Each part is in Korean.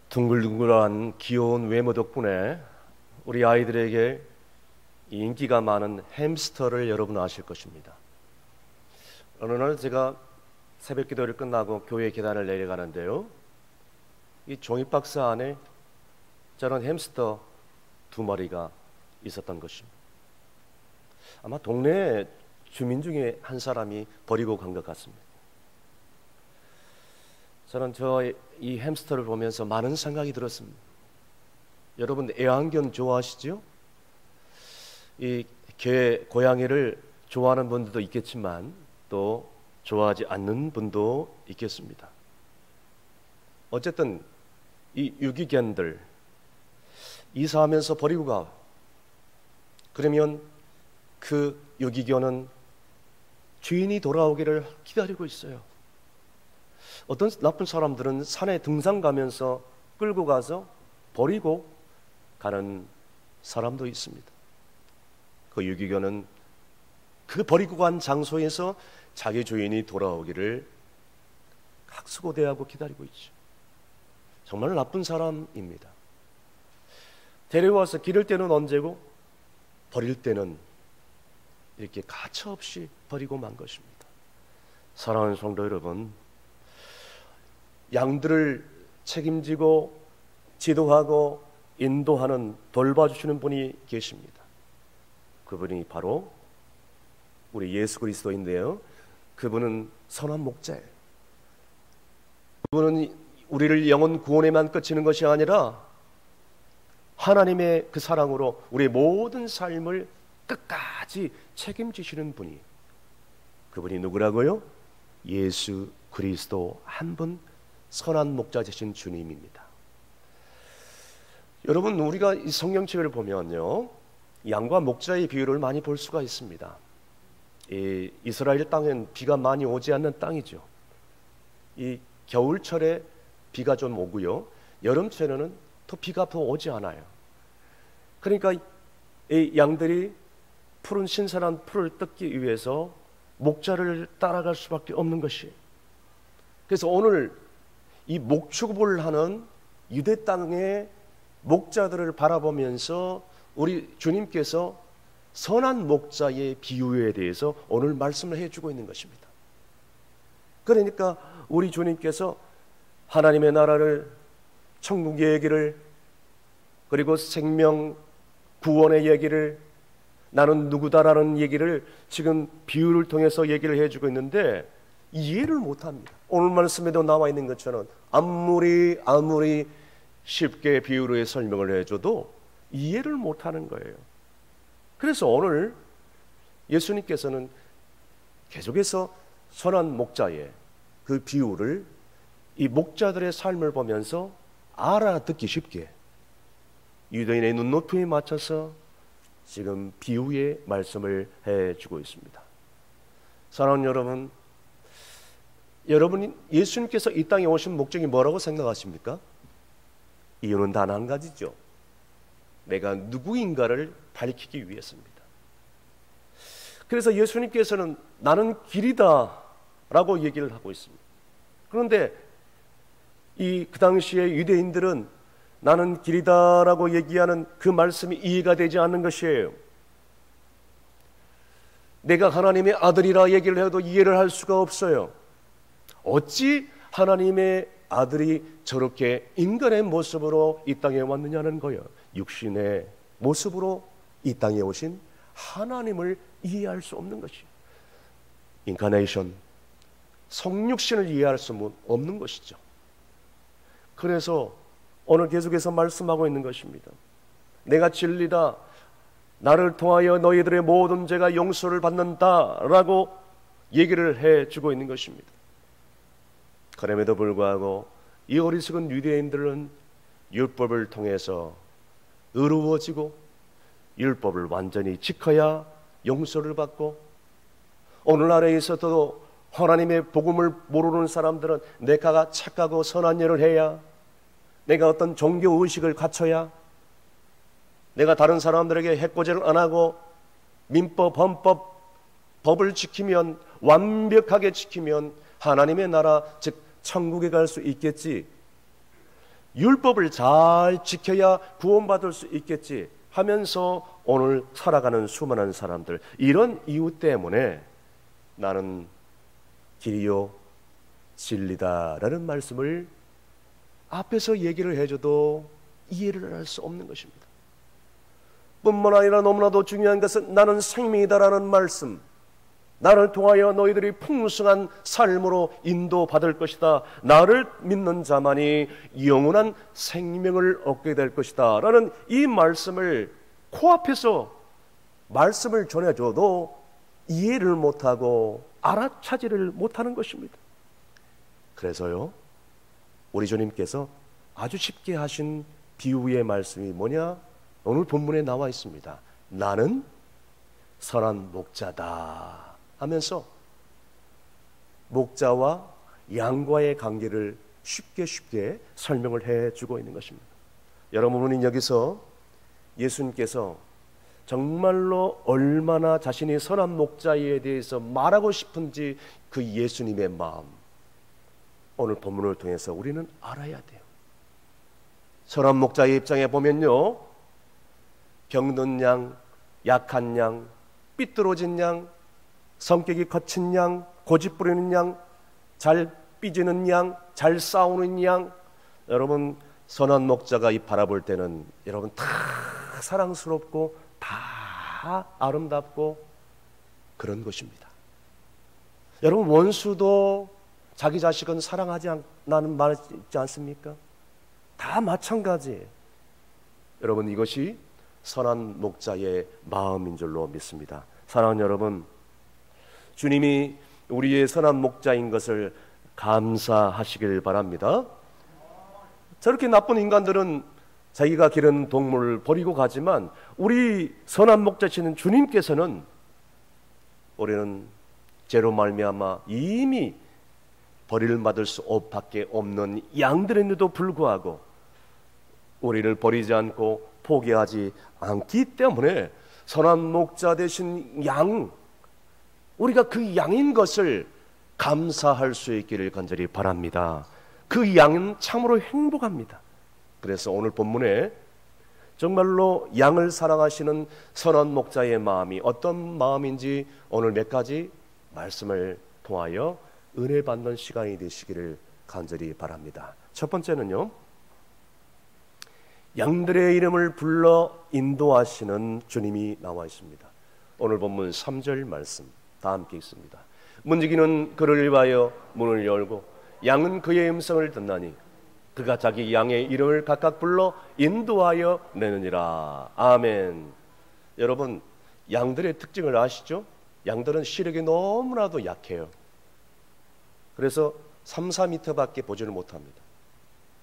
둥글둥글한 귀여운 외모 덕분에 우리 아이들에게 인기가 많은 햄스터를 여러분 아실 것입니다. 어느 날 제가 새벽 기도를 끝나고 교회 계단을 내려가는데요, 이 종이박스 안에 저런 햄스터 2마리가 있었던 것입니다. 아마 동네 주민 중에 한 사람이 버리고 간 것 같습니다. 저는 이 햄스터를 보면서 많은 생각이 들었습니다. 여러분 애완견 좋아하시죠? 이 고양이를 좋아하는 분들도 있겠지만 또 좋아하지 않는 분도 있겠습니다. 어쨌든 이 유기견들 이사하면서 버리고 가. 그러면 그 유기견은 주인이 돌아오기를 기다리고 있어요. 어떤 나쁜 사람들은 산에 등산 가면서 끌고 가서 버리고 가는 사람도 있습니다. 그 유기견은 그 버리고 간 장소에서 자기 주인이 돌아오기를 각수고대하고 기다리고 있죠. 정말 나쁜 사람입니다. 데려와서 기를 때는 언제고 버릴 때는 이렇게 가차없이 버리고 만 것입니다. 사랑하는 성도 여러분, 양들을 책임지고 지도하고 인도하는 돌봐주시는 분이 계십니다. 그분이 바로 우리 예수 그리스도인데요, 그분은 선한 목자예요. 그분은 우리를 영혼 구원에만 그치는 것이 아니라 하나님의 그 사랑으로 우리의 모든 삶을 끝까지 책임지시는 분이, 그분이 누구라고요? 예수 그리스도 한 분 선한 목자 되신 주님입니다. 여러분, 우리가 이 성경책을 보면요, 양과 목자의 비유를 많이 볼 수가 있습니다. 이 이스라엘 땅은 비가 많이 오지 않는 땅이죠. 이 겨울철에 비가 좀 오고요, 여름철에는 또 비가 더 오지 않아요. 그러니까 이 양들이 푸른 신선한 풀을 뜯기 위해서 목자를 따라갈 수밖에 없는 것이에요. 그래서 오늘 이 목축업을 하는 유대 땅의 목자들을 바라보면서 우리 주님께서 선한 목자의 비유에 대해서 오늘 말씀을 해주고 있는 것입니다. 그러니까 우리 주님께서 하나님의 나라를, 천국의 얘기를, 그리고 생명 구원의 얘기를, 나는 누구다라는 얘기를 지금 비유를 통해서 얘기를 해주고 있는데 이해를 못합니다. 오늘 말씀에도 나와 있는 것처럼 아무리 쉽게 비유로 설명을 해줘도 이해를 못하는 거예요. 그래서 오늘 예수님께서는 계속해서 선한 목자의 그 비유를 이 목자들의 삶을 보면서 알아듣기 쉽게 유대인의 눈높이에 맞춰서 지금 비유의 말씀을 해주고 있습니다. 사랑하는 여러분, 여러분이 예수님께서 이 땅에 오신 목적이 뭐라고 생각하십니까? 이유는 단 한 가지죠. 내가 누구인가를 밝히기 위해서입니다. 그래서 예수님께서는 나는 길이다 라고 얘기를 하고 있습니다. 그런데 그 당시에 유대인들은 나는 길이다 라고 얘기하는 그 말씀이 이해가 되지 않는 것이에요. 내가 하나님의 아들이라 얘기를 해도 이해를 할 수가 없어요. 어찌 하나님의 아들이 저렇게 인간의 모습으로 이 땅에 왔느냐는 거예요. 육신의 모습으로 이 땅에 오신 하나님을 이해할 수 없는 것이에요. 인카네이션, 성육신을 이해할 수 없는 것이죠. 그래서 오늘 계속해서 말씀하고 있는 것입니다. 내가 진리다, 나를 통하여 너희들의 모든 죄가 용서를 받는다 라고 얘기를 해주고 있는 것입니다. 그럼에도 불구하고 이 어리석은 유대인들은 율법을 통해서 의로워지고 율법을 완전히 지켜야 용서를 받고, 오늘날에 있어도 하나님의 복음을 모르는 사람들은 내가 착하고 선한 일을 해야, 내가 어떤 종교의식을 갖춰야, 내가 다른 사람들에게 해코지를 안 하고 민법, 헌법, 법을 지키면, 완벽하게 지키면 하나님의 나라, 즉 천국에 갈 수 있겠지, 율법을 잘 지켜야 구원받을 수 있겠지 하면서 오늘 살아가는 수많은 사람들, 이런 이유 때문에 나는 길이요 진리다라는 말씀을 앞에서 얘기를 해줘도 이해를 할 수 없는 것입니다. 뿐만 아니라 너무나도 중요한 것은 나는 생명이다라는 말씀, 나를 통하여 너희들이 풍성한 삶으로 인도받을 것이다, 나를 믿는 자만이 영원한 생명을 얻게 될 것이다 라는 이 말씀을 코앞에서 말씀을 전해줘도 이해를 못하고 알아차지를 못하는 것입니다. 그래서요, 우리 주님께서 아주 쉽게 하신 비유의 말씀이 뭐냐? 오늘 본문에 나와 있습니다. 나는 선한 목자다 하면서 목자와 양과의 관계를 쉽게 설명을 해주고 있는 것입니다. 여러분은 여기서 예수님께서 정말로 얼마나 자신이 선한 목자에 대해서 말하고 싶은지 그 예수님의 마음, 오늘 본문을 통해서 우리는 알아야 돼요. 선한 목자의 입장에 보면요, 병든 양, 약한 양, 삐뚤어진 양, 성격이 거친 양, 고집 부리는 양, 잘 삐지는 양, 잘 싸우는 양, 여러분 선한 목자가 이 바라볼 때는 여러분 다 사랑스럽고 다 아름답고 그런 것입니다. 여러분 원수도 자기 자식은 사랑하지 않는 말 있지 않습니까? 다 마찬가지예요. 여러분 이것이 선한 목자의 마음인 줄로 믿습니다. 사랑하는 여러분, 주님이 우리의 선한 목자인 것을 감사하시길 바랍니다. 저렇게 나쁜 인간들은 자기가 기른 동물을 버리고 가지만 우리 선한 목자시는 주님께서는 우리는 죄로 말미암아 이미 버리를 받을 수 밖에 없는 양들인데도 불구하고 우리를 버리지 않고 포기하지 않기 때문에 선한 목자 되신 양, 우리가 그 양인 것을 감사할 수 있기를 간절히 바랍니다. 그 양은 참으로 행복합니다. 그래서 오늘 본문에 정말로 양을 사랑하시는 선한 목자의 마음이 어떤 마음인지 오늘 몇 가지 말씀을 통하여 은혜 받는 시간이 되시기를 간절히 바랍니다. 첫 번째는요, 양들의 이름을 불러 인도하시는 주님이 나와 있습니다. 오늘 본문 3절 말씀 다 함께 있습니다. 문지기는 그를 위하여 문을 열고 양은 그의 음성을 듣나니 그가 자기 양의 이름을 각각 불러 인도하여 내느니라. 아멘. 여러분 양들의 특징을 아시죠? 양들은 시력이 너무나도 약해요. 그래서 3, 4m밖에 보지를 못합니다.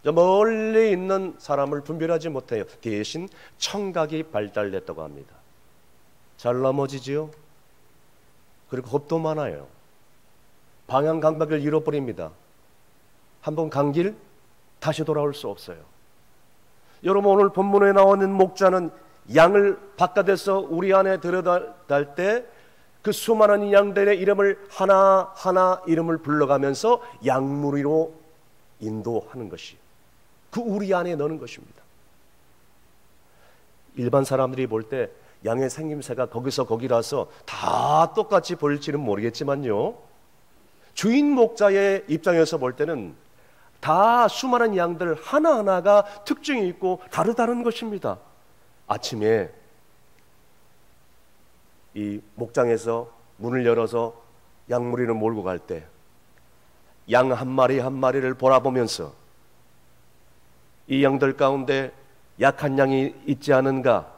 저 멀리 있는 사람을 분별하지 못해요. 대신 청각이 발달됐다고 합니다. 잘 넘어지지요? 그리고 겁도 많아요. 방향 감각을 잃어버립니다. 한번 간 길 다시 돌아올 수 없어요. 여러분 오늘 본문에 나오는 목자는 양을 바깥에서 우리 안에 들여달 때 그 수많은 양들의 이름을 하나하나 이름을 불러가면서 양무리로 인도하는 것이 그 우리 안에 넣는 것입니다. 일반 사람들이 볼 때 양의 생김새가 거기서 거기라서 다 똑같이 보일지는 모르겠지만요, 주인 목자의 입장에서 볼 때는 다 수많은 양들 하나하나가 특징이 있고 다르다는 것입니다. 아침에 이 목장에서 문을 열어서 양무리를 몰고 갈 때 양 한 마리 한 마리를 바라보면서 이 양들 가운데 약한 양이 있지 않은가,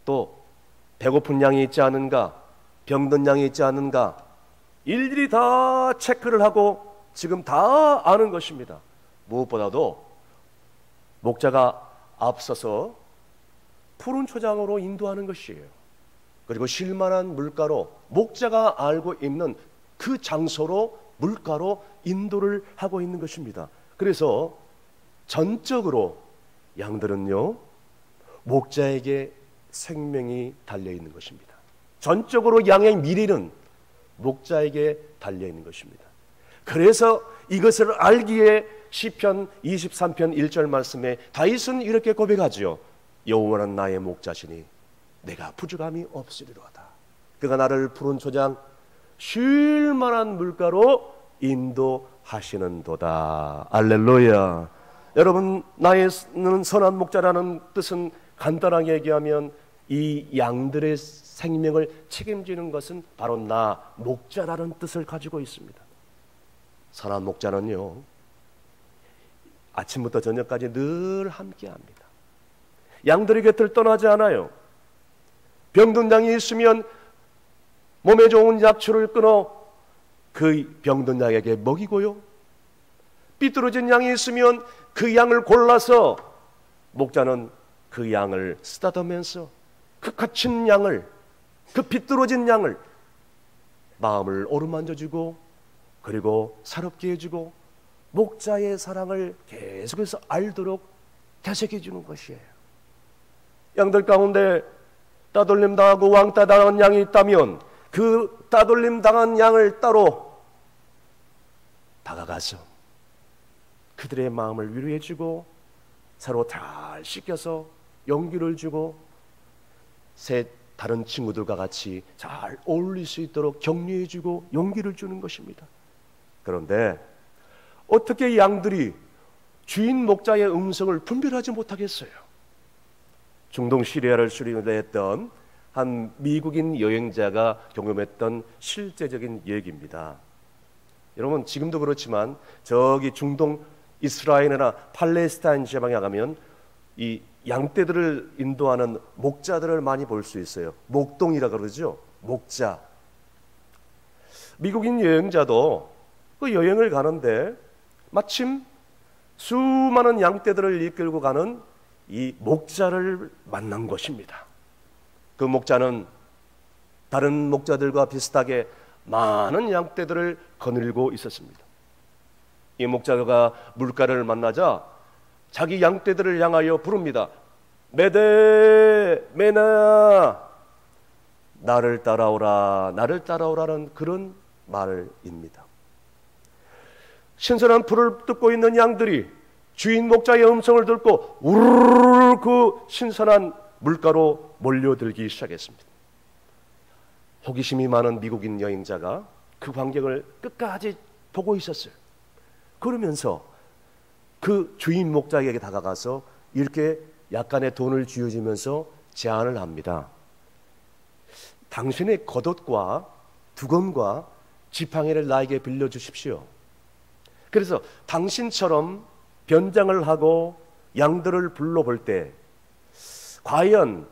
또 배고픈 양이 있지 않은가, 병든 양이 있지 않은가, 일일이 다 체크를 하고 지금 다 아는 것입니다. 무엇보다도 목자가 앞서서 푸른 초장으로 인도하는 것이에요. 그리고 쉴만한 물가로 목자가 알고 있는 그 장소로 물가로 인도를 하고 있는 것입니다. 그래서 전적으로 양들은요, 목자에게 생명이 달려있는 것입니다. 전적으로 양의 미래는 목자에게 달려있는 것입니다. 그래서 이것을 알기에 시편 23편 1절 말씀에 다윗은 이렇게 고백하지요. 여호와는 나의 목자시니 내가 부족함이 없으리로다. 그가 나를 푸른 초장 쉴 만한 물가로 인도하시는도다. 할렐루야. 여러분, 나는 선한 목자라는 뜻은 간단하게 얘기하면 이 양들의 생명을 책임지는 것은 바로 나 목자라는 뜻을 가지고 있습니다. 선한 목자는요, 아침부터 저녁까지 늘 함께합니다. 양들의 곁을 떠나지 않아요. 병든 양이 있으면 몸에 좋은 약초를 끊어 그 병든 양에게 먹이고요, 삐뚤어진 양이 있으면 그 양을 골라서 목자는 그 양을 쓰다듬으면서 그 갇힌 양을, 그 비뚤어진 양을 마음을 어루만져주고 그리고 살롭게 해주고 목자의 사랑을 계속해서 알도록 되새겨주는 것이에요. 양들 가운데 따돌림 당하고 왕따 당한 양이 있다면 그 따돌림 당한 양을 따로 다가가서 그들의 마음을 위로해주고 서로 잘 씻겨서 용기를 주고 다른 친구들과 같이 잘 어울릴 수 있도록 격려해주고 용기를 주는 것입니다. 그런데 어떻게 양들이 주인 목자의 음성을 분별하지 못하겠어요? 중동 시리아를 수리했던 한 미국인 여행자가 경험했던 실제적인 얘기입니다. 여러분, 지금도 그렇지만 저기 중동 이스라엘이나 팔레스타인 지방에 가면 이 양떼들을 인도하는 목자들을 많이 볼 수 있어요. 목동이라 그러죠. 목자. 미국인 여행자도 그 여행을 가는데 마침 수많은 양떼들을 이끌고 가는 이 목자를 만난 것입니다. 그 목자는 다른 목자들과 비슷하게 많은 양떼들을 거느리고 있었습니다. 이 목자가 물가를 만나자 자기 양떼들을 향하여 부릅니다. 메대, 메나, 나를 따라오라, 나를 따라오라는 그런 말입니다. 신선한 풀을 뜯고 있는 양들이 주인 목자의 음성을 듣고 우르르 그 신선한 물가로 몰려들기 시작했습니다. 호기심이 많은 미국인 여행자가 그 광경을 끝까지 보고 있었어요. 그러면서 그 주인 목자에게 다가가서 이렇게 약간의 돈을 쥐어주면서 제안을 합니다. 당신의 겉옷과 두검과 지팡이를 나에게 빌려주십시오. 그래서 당신처럼 변장을 하고 양들을 불러볼 때 과연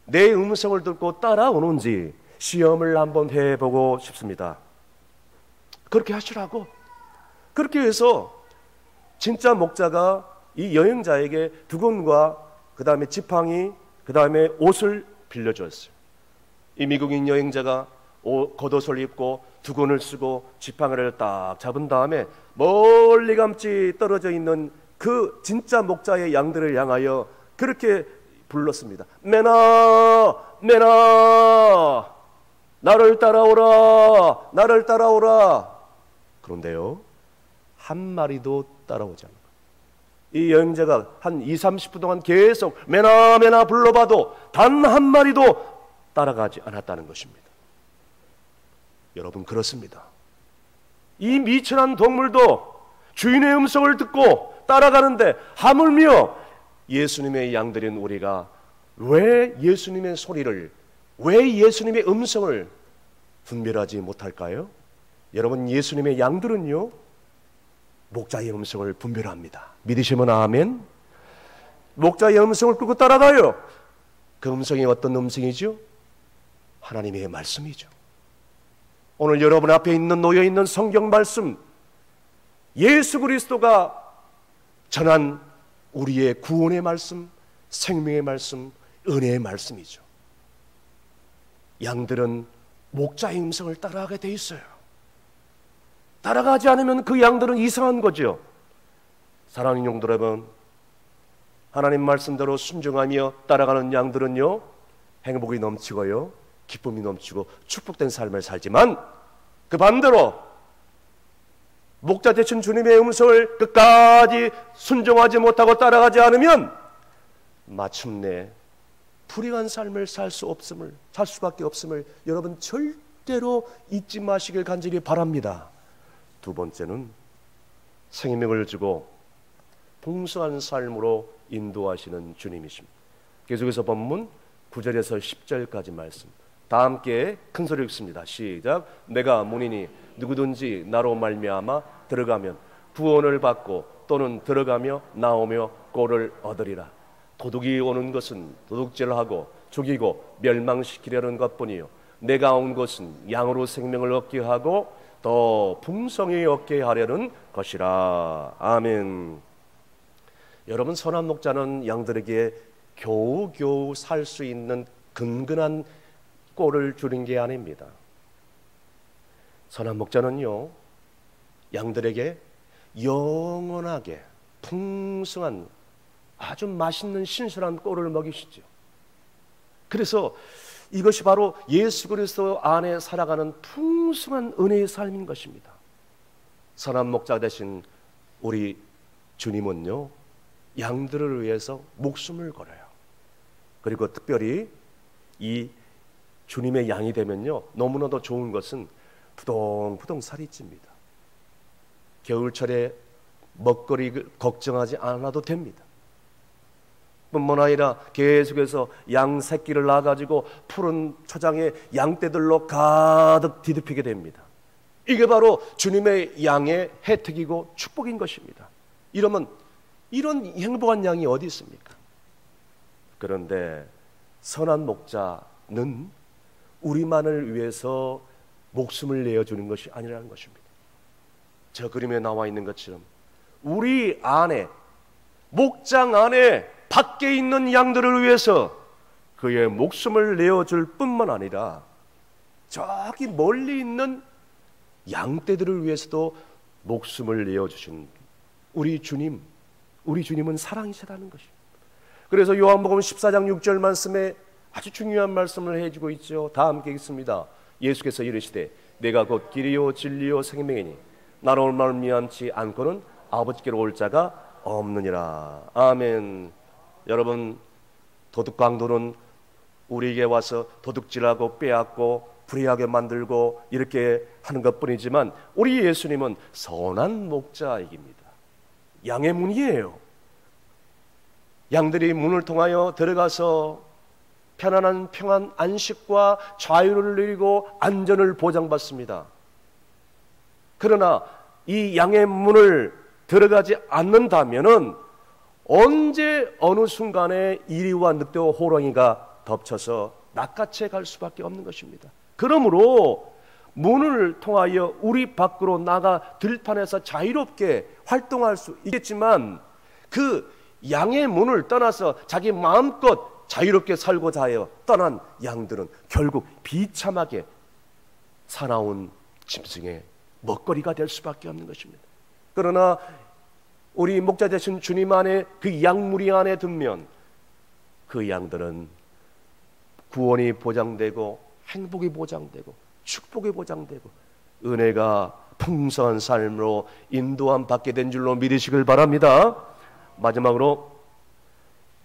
내 음성을 듣고 따라오는지 시험을 한번 해보고 싶습니다. 그렇게 하시라고. 그렇게 해서 진짜 목자가 이 여행자에게 두건과 그 다음에 지팡이, 그 다음에 옷을 빌려줬어요. 이 미국인 여행자가 겉옷을 입고 두건을 쓰고 지팡이를 딱 잡은 다음에 멀리감치 떨어져 있는 그 진짜 목자의 양들을 향하여 그렇게 불렀습니다. 메나, 메나, 나를 따라오라, 나를 따라오라. 그런데요, 한 마리도 따라오지 않는 거예요. 이 여행자가 한 20-30분 동안 계속 메나 메나 불러봐도 단 한 마리도 따라가지 않았다는 것입니다. 여러분, 그렇습니다. 이 미천한 동물도 주인의 음성을 듣고 따라가는데 하물며 예수님의 양들인 우리가 왜 예수님의 소리를, 왜 예수님의 음성을 분별하지 못할까요? 여러분, 예수님의 양들은요, 목자의 음성을 분별합니다. 믿으시면 아멘. 목자의 음성을 끄고 따라가요. 그 음성이 어떤 음성이죠? 하나님의 말씀이죠. 오늘 여러분 앞에 있는 놓여있는 성경 말씀, 예수 그리스도가 전한 우리의 구원의 말씀, 생명의 말씀, 은혜의 말씀이죠. 양들은 목자의 음성을 따라가게 돼 있어요. 따라가지 않으면 그 양들은 이상한 거죠. 사랑하는 영들 여러분, 하나님 말씀대로 순종하며 따라가는 양들은요, 행복이 넘치고요, 기쁨이 넘치고 축복된 삶을 살지만 그 반대로 목자 되신 주님의 음성을 끝까지 순종하지 못하고 따라가지 않으면 마침내 불행한 삶을 살 수밖에 없음을 여러분 절대로 잊지 마시길 간절히 바랍니다. 두 번째는 생명을 주고 풍성한 삶으로 인도하시는 주님이십니다. 계속해서 본문 9절에서 10절까지 말씀 다 함께 큰 소리로 읽습니다. 시작. 내가 문이니 누구든지 나로 말미암아 들어가면 구원을 받고 또는 들어가며 나오며 꼴을 얻으리라. 도둑이 오는 것은 도둑질하고 죽이고 멸망시키려는 것뿐이요 내가 온 것은 양으로 생명을 얻게 하고 더 풍성히 얻게 하려는 것이라. 아멘. 여러분, 선한 목자는 양들에게 겨우겨우 살 수 있는 근근한 꼴을 주는 게 아닙니다. 선한 목자는요, 양들에게 영원하게 풍성한 아주 맛있는 신선한 꼴을 먹이시죠. 그래서 이것이 바로 예수 그리스도 안에 살아가는 풍성한 은혜의 삶인 것입니다. 선한 목자 되신 우리 주님은요, 양들을 위해서 목숨을 걸어요. 그리고 특별히 이 주님의 양이 되면요, 너무나도 좋은 것은 부동부동 살이 찝니다. 겨울철에 먹거리 걱정하지 않아도 됩니다. 뿐만 아니라 계속해서 양 새끼를 낳아가지고 푸른 초장에 양떼들로 가득 뒤덮이게 됩니다. 이게 바로 주님의 양의 혜택이고 축복인 것입니다. 이러면 이런 행복한 양이 어디 있습니까? 그런데 선한 목자는 우리만을 위해서 목숨을 내어주는 것이 아니라는 것입니다. 저 그림에 나와 있는 것처럼 우리 안에, 목장 안에 밖에 있는 양들을 위해서 그의 목숨을 내어줄 뿐만 아니라 저기 멀리 있는 양떼들을 위해서도 목숨을 내어주신 우리 주님은 사랑이시라는 것입니다. 그래서 요한복음 14장 6절 말씀에 아주 중요한 말씀을 해주고 있죠. 다 함께 읽습니다. 예수께서 이르시되 내가 곧 길이요 진리요 생명이니 나로 말미암지 않고는 아버지께로 올 자가 없느니라. 아멘. 여러분, 도둑강도는 우리에게 와서 도둑질하고 빼앗고 불의하게 만들고 이렇게 하는 것뿐이지만 우리 예수님은 선한 목자이십니다. 양의 문이에요. 양들이 문을 통하여 들어가서 편안한 평안 안식과 자유를 누리고 안전을 보장받습니다. 그러나 이 양의 문을 들어가지 않는다면은 언제 어느 순간에 이리와 늑대와 호랑이가 덮쳐서 낚아채 갈 수밖에 없는 것입니다. 그러므로 문을 통하여 우리 밖으로 나가 들판에서 자유롭게 활동할 수 있겠지만 그 양의 문을 떠나서 자기 마음껏 자유롭게 살고자 하여 떠난 양들은 결국 비참하게 사나운 짐승의 먹거리가 될 수밖에 없는 것입니다. 그러나 우리 목자 되신 주님 안에 그 양무리 안에 들면 그 양들은 구원이 보장되고 행복이 보장되고 축복이 보장되고 은혜가 풍성한 삶으로 인도함 받게 된 줄로 믿으시길 바랍니다. 마지막으로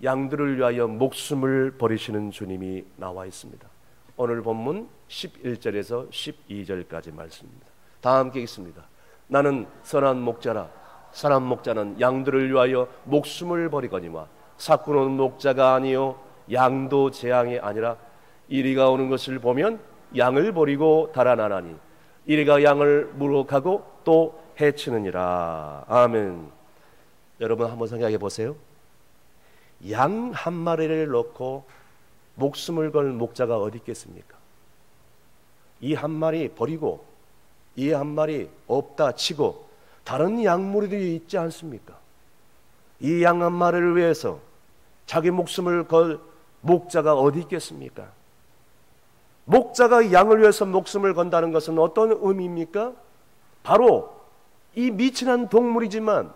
양들을 위하여 목숨을 버리시는 주님이 나와 있습니다. 오늘 본문 11절에서 12절까지 말씀입니다. 다 함께 읽습니다. 나는 선한 목자라. 선한 목자는 양들을 위하여 목숨을 버리거니와 사꾸는 목자가 아니요 양도 재앙이 아니라 이리가 오는 것을 보면 양을 버리고 달아나나니 이리가 양을 물어가고 또 해치느니라. 아멘. 여러분 한번 생각해 보세요. 양 한 마리를 놓고 목숨을 걸 목자가 어디 있겠습니까? 이 한 마리 버리고 이 한 마리 없다 치고 다른 양무리들이 있지 않습니까? 이 양 한 마리를 위해서 자기 목숨을 걸 목자가 어디 있겠습니까? 목자가 양을 위해서 목숨을 건다는 것은 어떤 의미입니까? 바로 이 미천한 동물이지만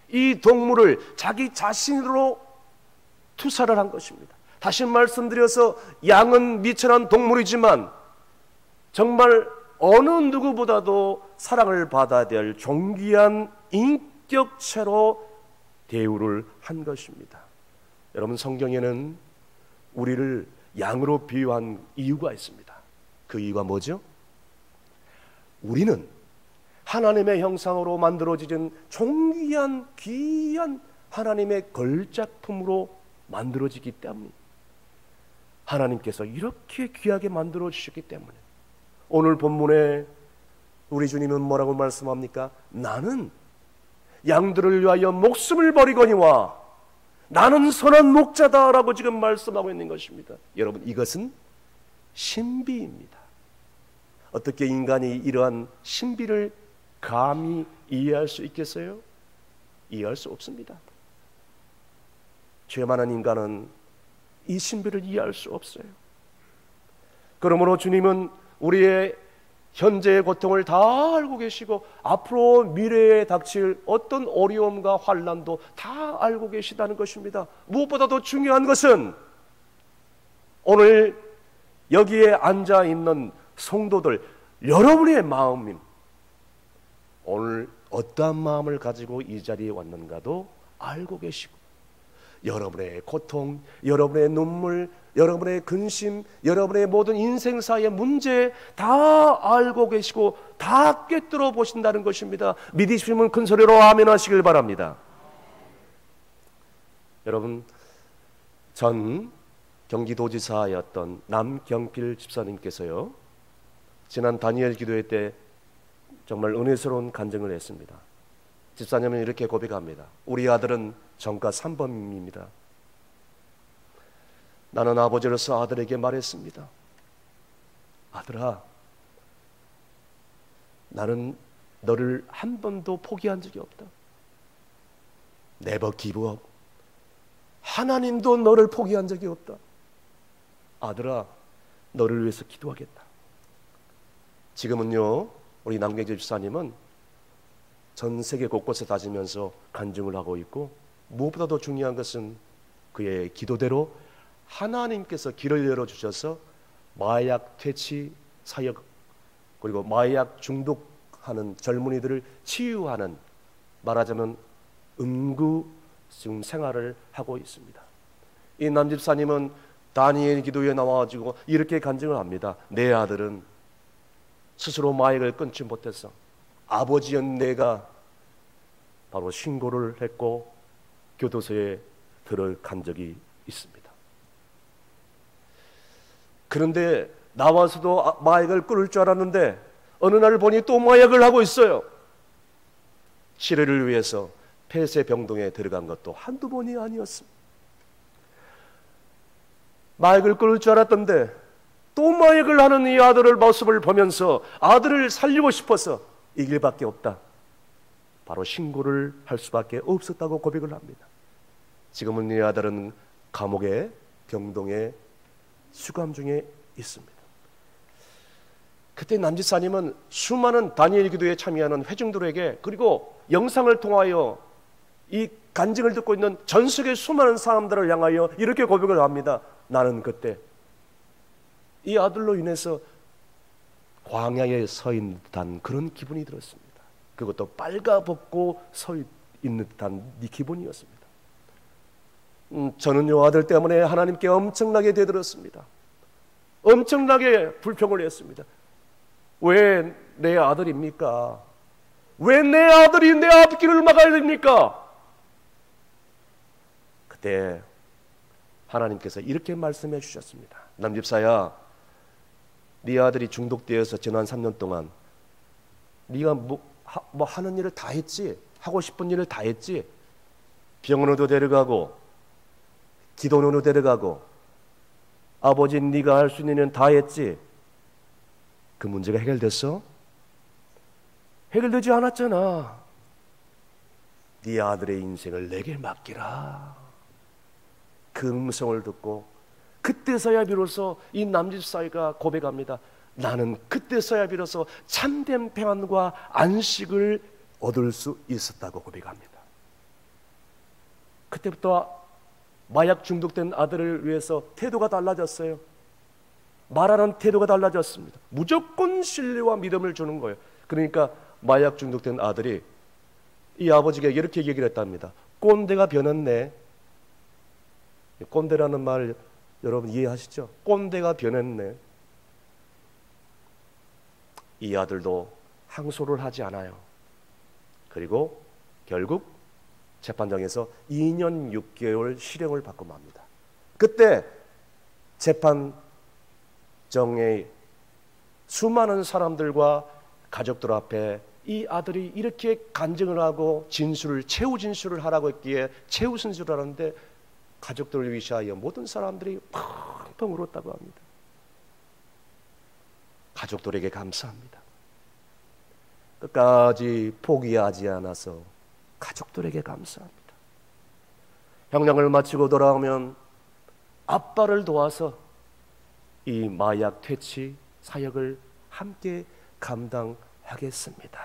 이 동물을 자기 자신으로 투사를 한 것입니다. 다시 말씀드려서 양은 미천한 동물이지만 정말 어느 누구보다도 사랑을 받아야 될 존귀한 인격체로 대우를 한 것입니다. 여러분, 성경에는 우리를 양으로 비유한 이유가 있습니다. 그 이유가 뭐죠? 우리는 하나님의 형상으로 만들어진 존귀한 귀한 하나님의 걸작품으로 만들어지기 때문에, 하나님께서 이렇게 귀하게 만들어 주셨기 때문에 오늘 본문에 우리 주님은 뭐라고 말씀합니까? 나는 양들을 위하여 목숨을 버리거니와 나는 선한 목자다라고 지금 말씀하고 있는 것입니다. 여러분, 이것은 신비입니다. 어떻게 인간이 이러한 신비를 감히 이해할 수 있겠어요? 이해할 수 없습니다. 죄 많은 인간은 이 신비를 이해할 수 없어요. 그러므로 주님은 우리의 현재의 고통을 다 알고 계시고 앞으로 미래에 닥칠 어떤 어려움과 환난도 다 알고 계시다는 것입니다. 무엇보다도 중요한 것은 오늘 여기에 앉아 있는 성도들 여러분의 마음임, 오늘 어떠한 마음을 가지고 이 자리에 왔는가도 알고 계시고, 여러분의 고통, 여러분의 눈물, 여러분의 근심, 여러분의 모든 인생사의 문제 다 알고 계시고 다 꿰뚫어 보신다는 것입니다. 믿으시면 큰 소리로 아멘 하시길 바랍니다. 여러분, 전 경기도지사였던 남경필 집사님께서요, 지난 다니엘 기도회 때 정말 은혜스러운 간증을 했습니다. 집사님은 이렇게 고백합니다. 우리 아들은 전과 3범입니다. 나는 아버지로서 아들에게 말했습니다. 아들아, 나는 너를 한 번도 포기한 적이 없다. Never give up. 하나님도 너를 포기한 적이 없다. 아들아, 너를 위해서 기도하겠다. 지금은요, 우리 남경필 집사님은 전 세계 곳곳에 다니면서 간증을 하고 있고, 무엇보다도 중요한 것은 그의 기도대로 하나님께서 길을 열어주셔서 마약 퇴치 사역, 그리고 마약 중독하는 젊은이들을 치유하는, 말하자면 음구 지금 생활을 하고 있습니다. 이 남집사님은 다니엘 기도에 나와가지고 이렇게 간증을 합니다. 내 아들은 스스로 마약을 끊지 못했어. 아버지인 내가 바로 신고를 했고 교도소에 들어간 적이 있습니다. 그런데 나와서도 마약을 끊을 줄 알았는데 어느 날 보니 또 마약을 하고 있어요. 치료를 위해서 폐쇄병동에 들어간 것도 한두 번이 아니었습니다. 마약을 끊을 줄 알았던데 또 마약을 하는 이 아들의 모습을 보면서 아들을 살리고 싶어서 이 길밖에 없다. 바로 신고를 할 수밖에 없었다고 고백을 합니다. 지금은 이 아들은 감옥에 병동에 수감 중에 있습니다. 그때 남지사님은 수많은 다니엘 기도에 참여하는 회중들에게, 그리고 영상을 통하여 이 간증을 듣고 있는 전 세계 수많은 사람들을 향하여 이렇게 고백을 합니다. 나는 그때 이 아들로 인해서 광야에 서 있는 듯한 그런 기분이 들었습니다. 그것도 빨가벗고 서 있는 듯한 이 기분이었습니다. 저는 이 아들 때문에 하나님께 엄청나게 대들었습니다. 엄청나게 불평을 했습니다. 왜 내 아들입니까? 왜 내 아들이 내 앞길을 막아야 됩니까? 그때 하나님께서 이렇게 말씀해 주셨습니다. 남집사야, 네 아들이 중독되어서 지난 3년 동안 네가 뭐 하는 일을 다 했지, 하고 싶은 일을 다 했지. 병원으로 데려가고 기도원으로 데려가고 아버지 네가 할 수 있는 일은 다 했지. 그 문제가 해결됐어? 해결되지 않았잖아. 네 아들의 인생을 내게 맡기라. 그 음성을 듣고 그때서야 비로소 이 남집사이가 고백합니다. 나는 그때서야 비로소 참된 평안과 안식을 얻을 수 있었다고 고백합니다. 그때부터 마약 중독된 아들을 위해서 태도가 달라졌어요. 말하는 태도가 달라졌습니다. 무조건 신뢰와 믿음을 주는 거예요. 그러니까 마약 중독된 아들이 이 아버지가 이렇게 얘기를 했답니다. 꼰대가 변했네. 꼰대라는 말 여러분 이해하시죠? 꼰대가 변했네. 이 아들도 항소를 하지 않아요. 그리고 결국 재판장에서 2년 6개월 실형을 받고 맙니다. 그때 재판정의 수많은 사람들과 가족들 앞에 이 아들이 이렇게 간증을 하고 최후 진술을 하라고 했기에 최후 진술을 하는데 가족들을 위시하여 모든 사람들이 펑펑 울었다고 합니다. 가족들에게 감사합니다. 끝까지 포기하지 않아서 가족들에게 감사합니다. 형량을 마치고 돌아오면 아빠를 도와서 이 마약 퇴치 사역을 함께 감당하겠습니다.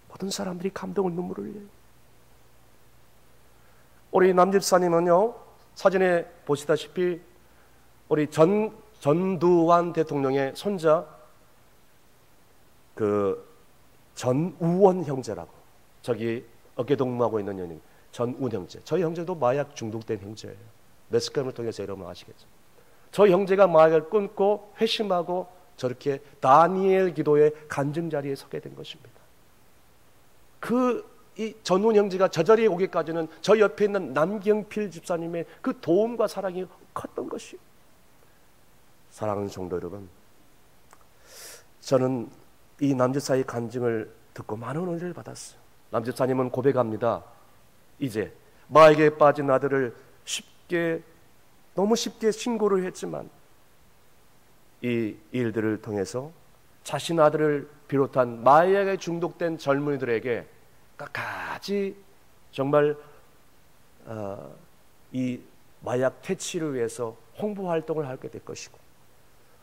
모든 사람들이 감동을 눈물을 흘려요. 우리 남집사님은요, 사진에 보시다시피 우리 전두환 대통령의 손자 그 전우원 형제라고, 저기 어깨동무하고 있는 형님 전우원 형제. 저희 형제도 마약 중독된 형제예요. 매스컴을 통해서 여러분 아시겠죠? 저 형제가 마약을 끊고 회심하고 저렇게 다니엘 기도의 간증 자리에 서게 된 것입니다. 이 전우원 형제가 저 자리에 오기까지는 저 옆에 있는 남경필 집사님의 그 도움과 사랑이 컸던 것이요. 사랑하는 성도 여러분, 저는 이 남집사의 간증을 듣고 많은 은혜를 받았어요. 남집사님은 고백합니다. 이제 마약에 빠진 아들을 너무 쉽게 신고를 했지만 이 일들을 통해서 자신 아들을 비롯한 마약에 중독된 젊은이들에게 끝까지 정말 이 마약 퇴치를 위해서 홍보 활동을 하게 될 것이고,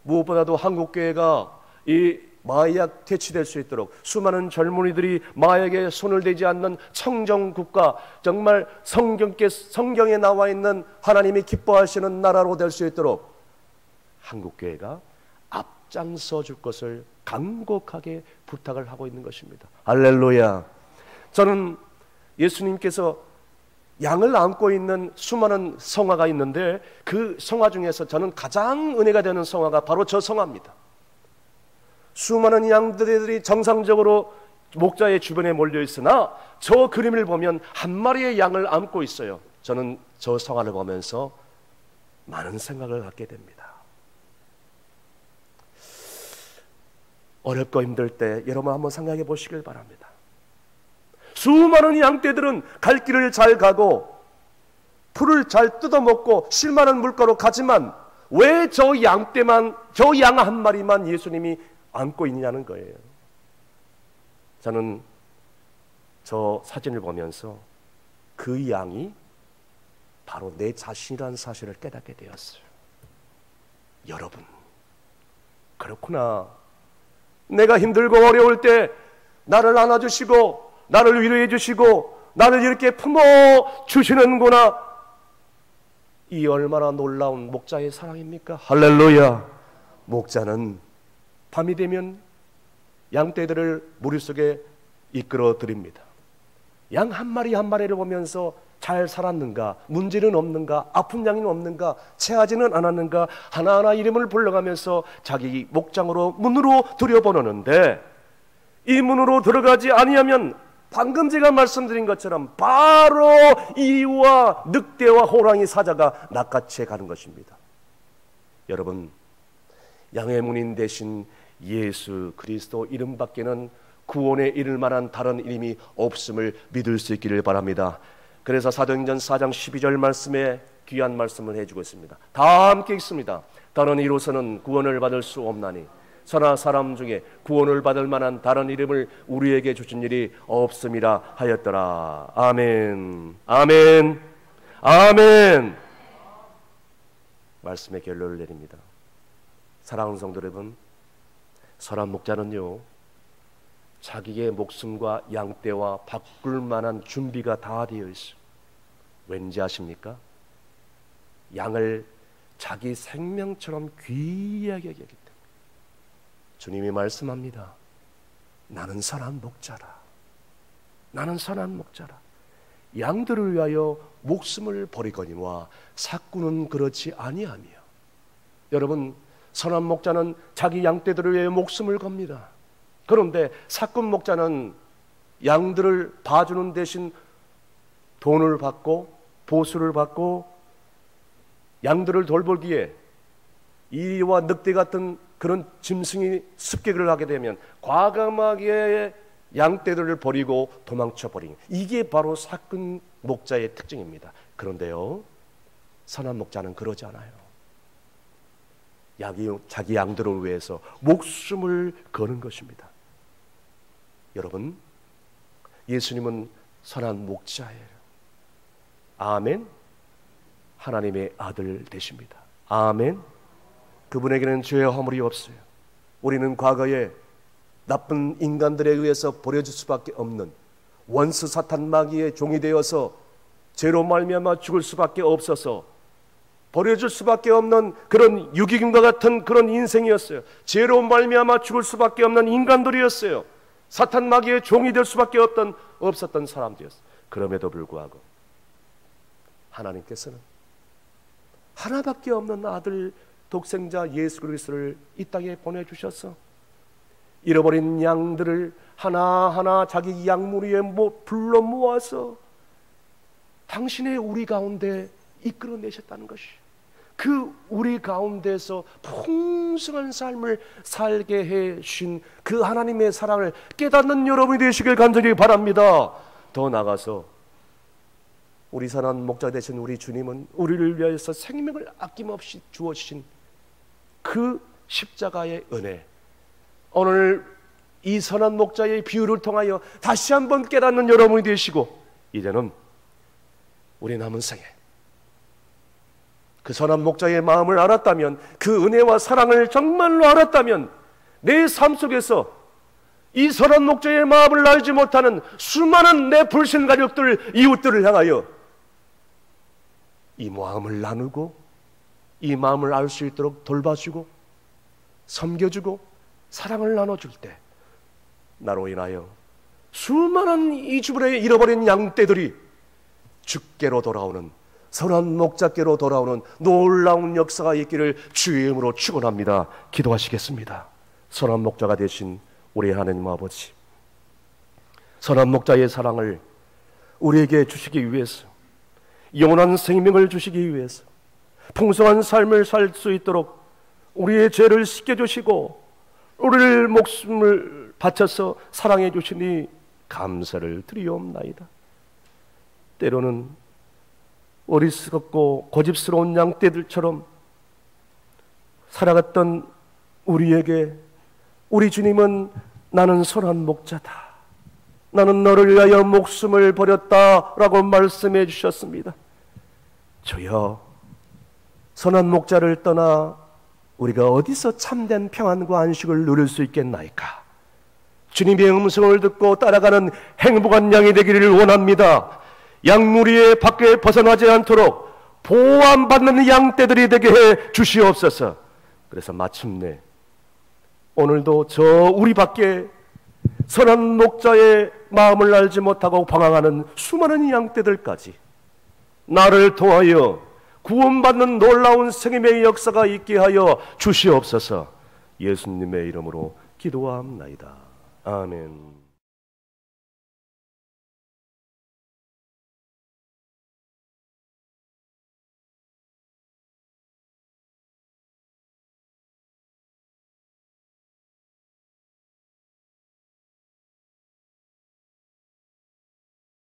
무엇보다도 한국교회가 이 마약 퇴치될 수 있도록 수많은 젊은이들이 마약에 손을 대지 않는 청정국가, 정말 성경에 나와 있는 하나님이 기뻐하시는 나라로 될 수 있도록 한국교회가 앞장서 줄 것을 간곡하게 부탁을 하고 있는 것입니다. 할렐루야. 저는 예수님께서 양을 안고 있는 수많은 성화가 있는데 그 성화 중에서 저는 가장 은혜가 되는 성화가 바로 저 성화입니다. 수많은 양들이 정상적으로 목자의 주변에 몰려 있으나 저 그림을 보면 한 마리의 양을 안고 있어요. 저는 저 성화를 보면서 많은 생각을 갖게 됩니다. 어렵고 힘들 때 여러분 한번 생각해 보시길 바랍니다. 수많은 양떼들은 갈 길을 잘 가고 풀을 잘 뜯어먹고 실만한 물가로 가지만 왜 저 양떼만, 저 양 한 마리만 예수님이 안고 있냐는 거예요. 저는 저 사진을 보면서 그 양이 바로 내 자신이라는 사실을 깨닫게 되었어요. 여러분, 그렇구나. 내가 힘들고 어려울 때 나를 안아주시고 나를 위로해 주시고 나를 이렇게 품어주시는구나. 이 얼마나 놀라운 목자의 사랑입니까? 할렐루야. 목자는 밤이 되면 양떼들을 무리 속에 이끌어 드립니다. 양 한 마리 한 마리를 보면서 잘 살았는가, 문제는 없는가, 아픈 양이 없는가, 체하지는 않았는가 하나하나 이름을 불러가면서 자기 목장으로 문으로 들여보내는데, 이 문으로 들어가지 아니하면 방금 제가 말씀드린 것처럼 바로 이와 늑대와 호랑이 사자가 낚아채 가는 것입니다. 여러분, 양의 문인 대신 예수 그리스도 이름밖에는 구원에 이를 만한 다른 이름이 없음을 믿을 수 있기를 바랍니다. 그래서 사도행전 4장 12절 말씀에 귀한 말씀을 해주고 있습니다. 다 함께 읽습니다. 다른 이로서는 구원을 받을 수 없나니 천하 사람 중에 구원을 받을 만한 다른 이름을 우리에게 주신 일이 없음이라 하였더라. 아멘, 아멘, 아멘. 말씀의 결론을 내립니다. 사랑하는 성도 여러분, 선한 목자는요, 자기의 목숨과 양떼와 바꿀 만한 준비가 다 되어 있어요. 왠지 아십니까? 양을 자기 생명처럼 귀하게 여기기 때문에 주님이 말씀합니다. 나는 선한 목자라. 나는 선한 목자라. 양들을 위하여 목숨을 버리거니와 삭구는 그렇지 아니하며. 여러분, 선한 목자는 자기 양떼들을 위해 목숨을 겁니다. 그런데 삭군 목자는 양들을 봐주는 대신 돈을 받고 보수를 받고 양들을 돌보기에 이와 늑대 같은 그런 짐승이 습격을 하게 되면 과감하게 양떼들을 버리고 도망쳐 버리는, 이게 바로 삭군 목자의 특징입니다. 그런데요, 선한 목자는 그러지 않아요. 자기 양들을 위해서 목숨을 거는 것입니다. 여러분, 예수님은 선한 목자예요. 아멘. 하나님의 아들 되십니다. 아멘. 그분에게는 죄의 허물이 없어요. 우리는 과거에 나쁜 인간들에 의해서 버려질 수밖에 없는 원수 사탄 마귀의 종이 되어서 죄로 말미암아 죽을 수밖에 없어서 버려질 수밖에 없는 그런 유기견과 같은 그런 인생이었어요. 죄로 말미암아 죽을 수밖에 없는 인간들이었어요. 사탄 마귀의 종이 될 수밖에 없었던 사람들이었어요. 그럼에도 불구하고 하나님께서는 하나밖에 없는 아들 독생자 예수 그리스도를 이 땅에 보내주셔서 잃어버린 양들을 하나하나 자기 양무리에 불러 모아서 당신의 우리 가운데 이끌어내셨다는 것이, 그 우리 가운데서 풍성한 삶을 살게 해주신 그 하나님의 사랑을 깨닫는 여러분이 되시길 간절히 바랍니다. 더 나아가서 우리 선한 목자 되신 우리 주님은 우리를 위해서 생명을 아낌없이 주어주신 그 십자가의 은혜, 오늘 이 선한 목자의 비유를 통하여 다시 한번 깨닫는 여러분이 되시고, 이제는 우리 남은 생에 그 선한 목자의 마음을 알았다면, 그 은혜와 사랑을 정말로 알았다면, 내 삶 속에서 이 선한 목자의 마음을 알지 못하는 수많은 내 불신 가족들, 이웃들을 향하여 이 마음을 나누고 이 마음을 알 수 있도록 돌봐주고 섬겨주고 사랑을 나눠줄 때, 나로 인하여 수많은 이 주변에 잃어버린 양떼들이 주께로 돌아오는, 선한 목자께로 돌아오는 놀라운 역사가 있기를 주의 이름으로 축원합니다. 기도하시겠습니다. 선한 목자가 되신 우리 하나님 아버지, 선한 목자의 사랑을 우리에게 주시기 위해서, 영원한 생명을 주시기 위해서, 풍성한 삶을 살 수 있도록 우리의 죄를 씻겨주시고 우리를 목숨을 바쳐서 사랑해 주시니 감사를 드리옵나이다. 때로는 어리석고 고집스러운 양떼들처럼 살아갔던 우리에게 우리 주님은 나는 선한 목자다, 나는 너를 위하여 목숨을 버렸다라고 말씀해 주셨습니다. 주여, 선한 목자를 떠나 우리가 어디서 참된 평안과 안식을 누릴 수 있겠나이까? 주님의 음성을 듣고 따라가는 행복한 양이 되기를 원합니다. 양무리의 밖에 벗어나지 않도록 보호받는 양떼들이 되게 해 주시옵소서. 그래서 마침내 오늘도 저 우리 밖에 선한 목자의 마음을 알지 못하고 방황하는 수많은 양떼들까지 나를 통하여 구원받는 놀라운 생명의 역사가 있게 하여 주시옵소서. 예수님의 이름으로 기도합나이다. 아멘.